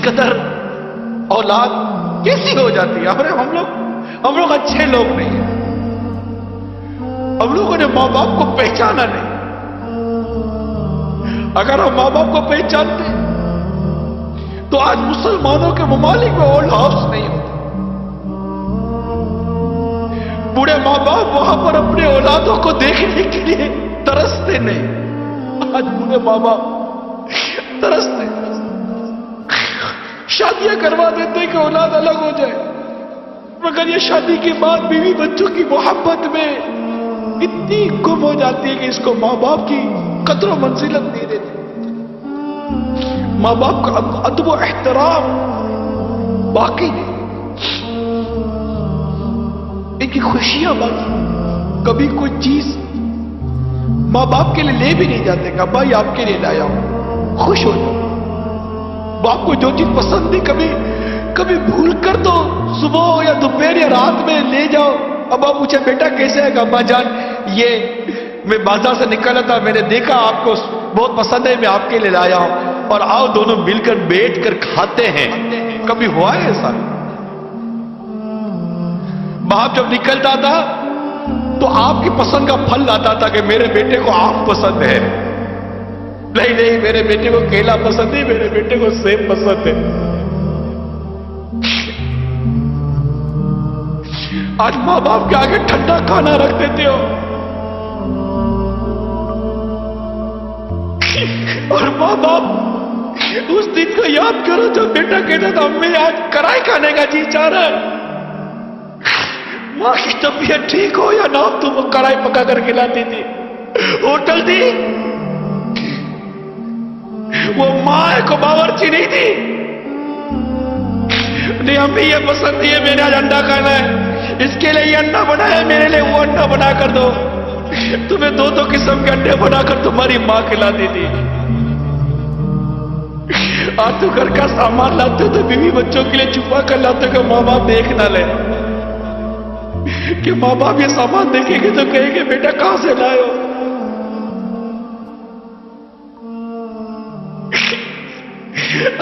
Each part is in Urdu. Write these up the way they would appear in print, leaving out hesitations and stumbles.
قدر اولاد کیسی ہو جاتی ہے. ہم لوگ اچھے لوگ نہیں ہیں. ہم لوگوں نے ماں باپ کو پہچانا نہیں. اگر ہم ماں باپ کو پہچانتے تو آج مسلمانوں کے ممالک میں اولڈ ہاؤس نہیں ہوتے. بوڑھے ماں باپ وہاں پر اپنے اولادوں کو دیکھنے کے لیے ترستے نہیں. آج بوڑھے ماں باپ ترستے شادیاں کروا دیتے کہ اولاد الگ ہو جائے، مگر یہ شادی کے بعد بیوی بچوں کی محبت میں اتنی گم ہو جاتی ہے کہ اس کو ماں باپ کی قدر و منزلت نہیں دیتے. ماں باپ کا ادب و احترام باقی نہیں، ان کی خوشیاں باقی. کبھی کوئی چیز ماں باپ کے لیے لے بھی نہیں جاتے کہ بھائی آپ کے لیے لایا ہوں، خوش ہو جاؤ. باپ کو جو چیز پسند نہیں کبھی بھول کر تو صبح یا دوپہر یا رات میں لے جاؤ. اب آپ پوچھے بیٹا کیسے ہے؟ ابا جان یہ میں بازار سے نکلا تھا، میں نے دیکھا آپ کو بہت پسند ہے، میں آپ کے لیے لایا ہوں، اور آؤ دونوں مل کر بیٹھ کر کھاتے ہیں. کبھی ہوا ہے ایسا؟ باپ جب نکلتا تھا تو آپ کی پسند کا پھل لاتا تھا کہ میرے بیٹے کو آم پسند ہے. نہیں میرے بیٹے کو کیلا پسند ہے، میرے بیٹے کو سیب پسند ہے. آج ماں باپ کے آگے ٹھنڈا کھانا رکھ دیتے ہو، اور ماں باپ اس دن کو یاد کرو جب بیٹا کہتا تھا امی آج کڑھائی کھانے کا جی چاہ رہا ہے. ماں کی طبیعت ٹھیک ہو یا نہ ہو تم کڑھائی پکا کر کھلاتی تھی. ہوٹل دی وہ ماں کو باورچی نہیں تھی. نہیں امی یہ پسند نہیں ہے، میں نے آج انڈا کھانا ہے، اس کے لیے یہ انڈا بنا ہے، میرے لیے وہ انڈا بنا کر دو. تمہیں دو قسم کے انڈے بنا کر تمہاری ماں کھلاتی تھی. آج تو گھر کا سامان لاتے تو بیوی بچوں کے لیے چھپا کر لاتے کہ ماں باپ دیکھ نہ لے، کہ ماں باپ یہ سامان دیکھیں گے تو کہیں گے بیٹا کہاں سے لائے ہو.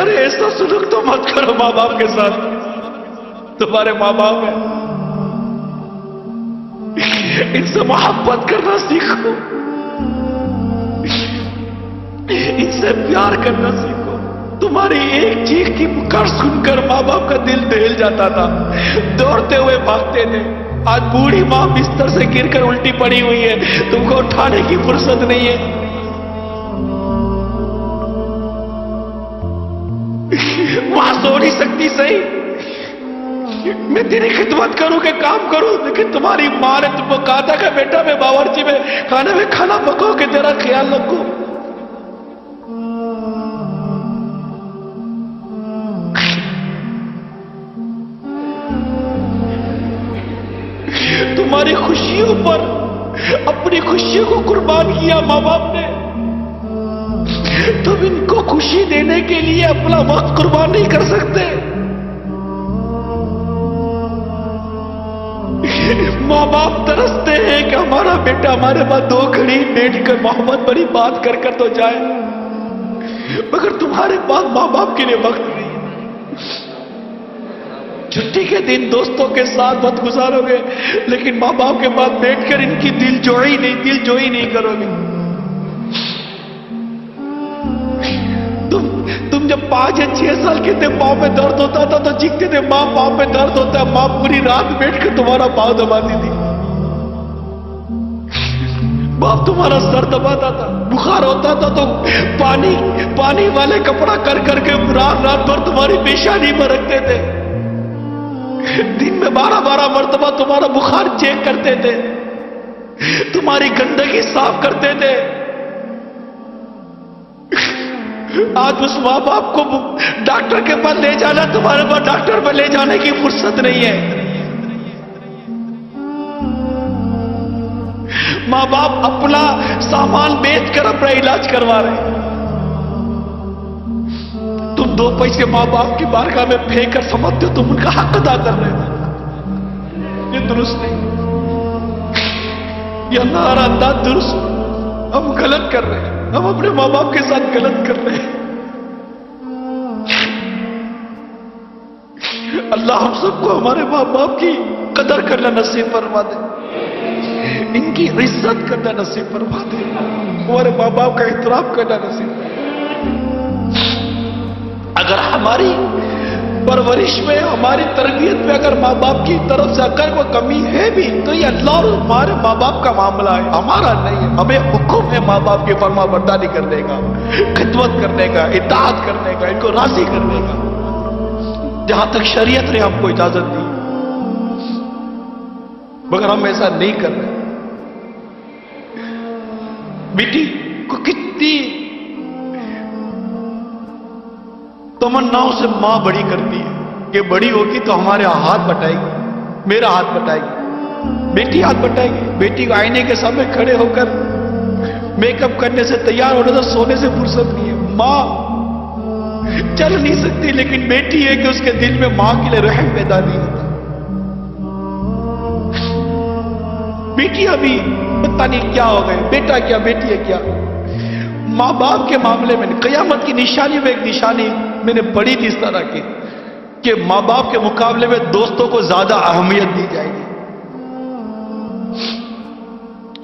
ارے ایسا سلوک تو مت کرو ماں باپ کے ساتھ. تمہارے ماں باپ ہیں، ان سے محبت کرنا سیکھو، ان سے پیار کرنا سیکھو. تمہاری ایک چیخ کی پکار سن کر ماں باپ کا دل دہل جاتا تھا، دوڑتے ہوئے بھاگتے تھے. آج بوڑھی ماں بستر سے گر کر الٹی پڑی ہوئی ہے، تم کو اٹھانے کی فرصت نہیں ہے. وہاں سو نہیں سکتی صحیح، میں تیری خدمت کروں کہ کام کروں، لیکن تمہاری ماں نے تم کو کہا تھا کہ بیٹا میں باورچی میں کھانا پکاؤ کہ تیرا خیال رکھوں. تمہاری خوشیوں پر اپنی خوشیوں کو قربان کیا ماں باپ نے. تم ان کو خوشی دینے کے لیے اپنا وقت قربان نہیں کر سکتے. ماں باپ ترستے ہیں کہ ہمارا بیٹا ہمارے پاس 2 گھڑی بیٹھ کر محبت بڑی بات کر تو جائے، مگر تمہارے پاس ماں باپ کے لیے وقت نہیں. چھٹی کے دن دوستوں کے ساتھ وقت گزارو گے، لیکن ماں باپ کے پاس بیٹھ کر ان کی دل جوئی نہیں کرو گے. تم جب 5 یا 6 سال کے تھے پاؤں میں درد ہوتا تھا تو چیختے تھے ماں پاؤں میں درد ہوتا ہے. ماں پوری رات بیٹھ کر تمہارا پاؤں دباتی تھی. باپ تمہارا سر دباتا تھا. بخار ہوتا تھا تو پانی والے کپڑا کر کے رات بھر تمہاری پیشانی میں رکھتے تھے. دن میں 12 مرتبہ تمہارا بخار چیک کرتے تھے، تمہاری گندگی صاف کرتے تھے. آج اس ماں باپ کو ڈاکٹر کے پاس لے جانا، تمہارے پاس ڈاکٹر پر لے جانے کی فرصت نہیں ہے. ماں باپ اپنا سامان بیچ کر اپنا علاج کروا رہے ہیں. تم 2 پیسے ماں باپ کی بارگاہ میں پھینک کر سمجھتے ہو تم ان کا حق ادا کر رہے ہو. یہ درست نہیں، یہ ہمارا انداز درست. ہم غلط کر رہے ہیں، ہم اپنے ماں باپ کے ساتھ غلط کر رہے ہیں. اللہ ہم سب کو ہمارے ماں باپ کی قدر کرنا نصیب فرما دے، ان کی عزت کرنا نصیب فرما دے، ہمارے ماں باپ کا احترام کرنا نصیب فرما دے۔ اگر ہماری پرورش میں، ہماری تربیت میں اگر ماں باپ کی طرف سے اگر کوئی کمی ہے بھی تو یہ اللہ اور ہمارے ماں باپ کا معاملہ ہے، ہمارا نہیں ہے۔ ہمیں حکم ہے ماں باپ کی فرما برداری کرنے کا، خدمت کرنے کا، اطاعت کرنے کا، ان کو راضی کرنے کا، جہاں تک شریعت نے ہم کو اجازت دی، مگر ہم ایسا نہیں کر رہے۔ بیٹی کو کتنی تمناؤں سے ماں بڑی کرتی ہے کہ بڑی ہوگی تو ہمارے ہاتھ بٹائے گی، میرا ہاتھ بٹائے گی، بیٹی ہاتھ بٹائے گی۔ بیٹی کو آئینے کے سامنے کھڑے ہو کر میک اپ کرنے سے، تیار ہونے سے، سونے سے فرصت نہیں ہے۔ ماں چل نہیں سکتی، لیکن بیٹی ہے کہ اس کے دل میں ماں کے لیے رحم پیدا نہیں ہوتا۔ بیٹی ابھی پتہ نہیں کیا ہو گئے، بیٹا کیا بیٹی ہے کیا۔ ماں باپ کے معاملے میں قیامت کی نشانی میں ایک نشانی میں نے پڑھی تھی اس طرح کی کہ ماں باپ کے مقابلے میں دوستوں کو زیادہ اہمیت دی جائے گی،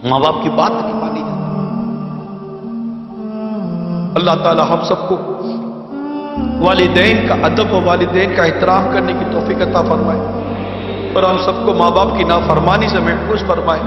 ماں باپ کی بات نہیں مانی جاتی۔ اللہ تعالی ہم سب کو والدین کا ادب و والدین کا احترام کرنے کی توفیق عطا فرمائے، اور ہم سب کو ماں باپ کی نافرمانی سے محفوظ فرمائے۔